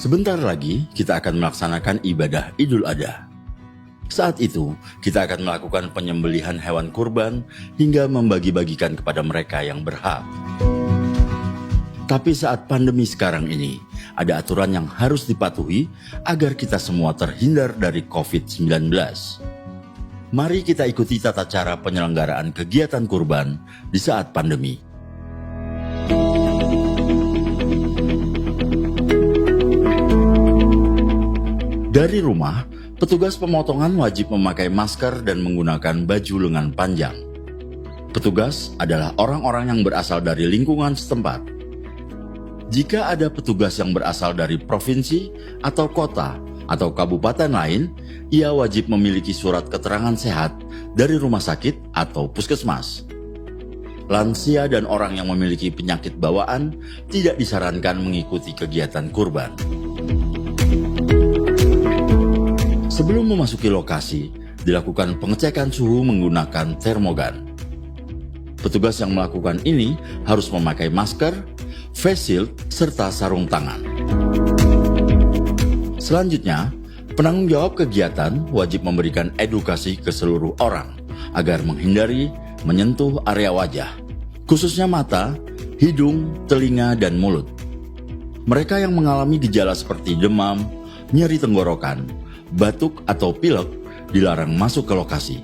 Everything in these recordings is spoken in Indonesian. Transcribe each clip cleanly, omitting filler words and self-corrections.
Sebentar lagi kita akan melaksanakan ibadah Idul Adha. Saat itu, kita akan melakukan penyembelihan hewan kurban hingga membagi-bagikan kepada mereka yang berhak. Tapi saat pandemi sekarang ini, ada aturan yang harus dipatuhi agar kita semua terhindar dari COVID-19. Mari kita ikuti tata cara penyelenggaraan kegiatan kurban di saat pandemi. Dari rumah, petugas pemotongan wajib memakai masker dan menggunakan baju lengan panjang. Petugas adalah orang-orang yang berasal dari lingkungan setempat. Jika ada petugas yang berasal dari provinsi atau kota atau kabupaten lain, ia wajib memiliki surat keterangan sehat dari rumah sakit atau puskesmas. Lansia dan orang yang memiliki penyakit bawaan tidak disarankan mengikuti kegiatan kurban. Sebelum memasuki lokasi, dilakukan pengecekan suhu menggunakan termogan. Petugas yang melakukan ini harus memakai masker, face shield, serta sarung tangan. Selanjutnya, penanggung jawab kegiatan wajib memberikan edukasi ke seluruh orang agar menghindari menyentuh area wajah, khususnya mata, hidung, telinga, dan mulut. Mereka yang mengalami gejala seperti demam, nyeri tenggorokan, batuk atau pilek dilarang masuk ke lokasi.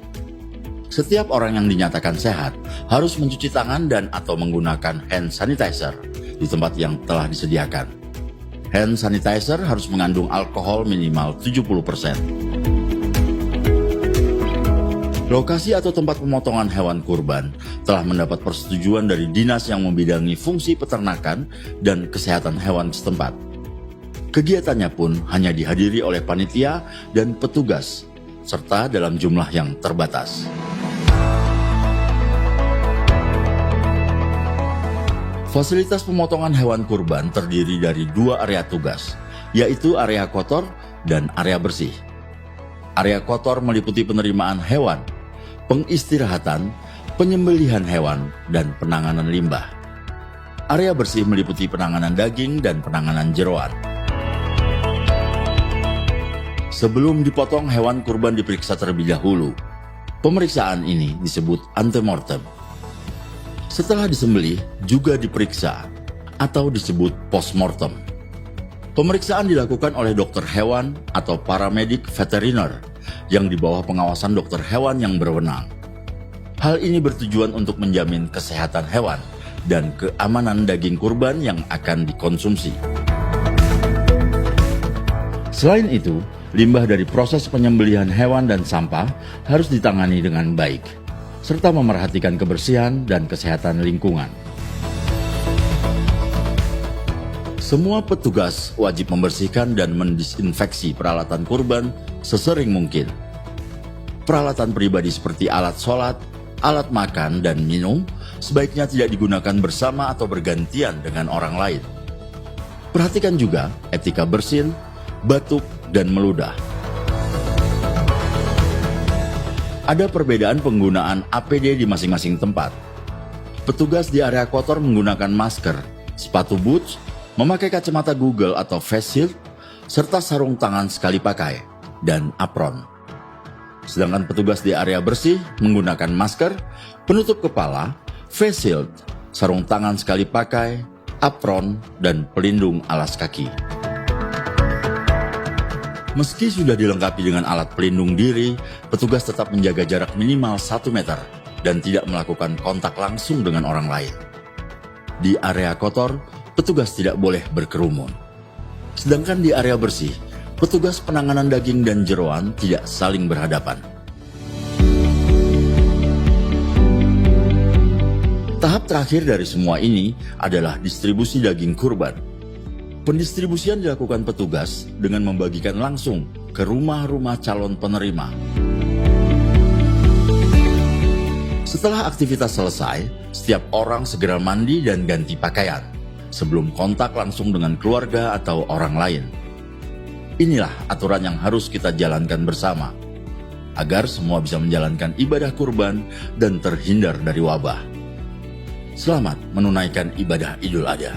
Setiap orang yang dinyatakan sehat harus mencuci tangan dan atau menggunakan hand sanitizer di tempat yang telah disediakan. Hand sanitizer harus mengandung alkohol minimal 70%. Lokasi atau tempat pemotongan hewan kurban telah mendapat persetujuan dari dinas yang membidangi fungsi peternakan dan kesehatan hewan setempat. Kegiatannya pun hanya dihadiri oleh panitia dan petugas, serta dalam jumlah yang terbatas. Fasilitas pemotongan hewan kurban terdiri dari 2 area tugas, yaitu area kotor dan area bersih. Area kotor meliputi penerimaan hewan, pengistirahatan, penyembelihan hewan, dan penanganan limbah. Area bersih meliputi penanganan daging dan penanganan jeroan. Sebelum dipotong, hewan kurban diperiksa terlebih dahulu. Pemeriksaan ini disebut antemortem. Setelah disembelih, juga diperiksa atau disebut postmortem. Pemeriksaan dilakukan oleh dokter hewan atau paramedik veteriner yang di bawah pengawasan dokter hewan yang berwenang. Hal ini bertujuan untuk menjamin kesehatan hewan dan keamanan daging kurban yang akan dikonsumsi. Selain itu, limbah dari proses penyembelihan hewan dan sampah harus ditangani dengan baik, serta memerhatikan kebersihan dan kesehatan lingkungan. Semua petugas wajib membersihkan dan mendisinfeksi peralatan kurban sesering mungkin. Peralatan pribadi seperti alat sholat, alat makan, dan minum sebaiknya tidak digunakan bersama atau bergantian dengan orang lain. Perhatikan juga etika bersin, batuk, dan meludah. Ada perbedaan penggunaan APD di masing-masing tempat. Petugas di area kotor menggunakan masker, sepatu boots, memakai kacamata Google atau face shield, serta sarung tangan sekali pakai, dan apron. Sedangkan petugas di area bersih menggunakan masker, penutup kepala, face shield, sarung tangan sekali pakai, apron, dan pelindung alas kaki. Meski sudah dilengkapi dengan alat pelindung diri, petugas tetap menjaga jarak minimal 1 meter dan tidak melakukan kontak langsung dengan orang lain. Di area kotor, petugas tidak boleh berkerumun. Sedangkan di area bersih, petugas penanganan daging dan jeroan tidak saling berhadapan. Tahap terakhir dari semua ini adalah distribusi daging kurban. Pendistribusian dilakukan petugas dengan membagikan langsung ke rumah-rumah calon penerima. Setelah aktivitas selesai, setiap orang segera mandi dan ganti pakaian sebelum kontak langsung dengan keluarga atau orang lain. Inilah aturan yang harus kita jalankan bersama agar semua bisa menjalankan ibadah kurban dan terhindar dari wabah. Selamat menunaikan ibadah Idul Adha.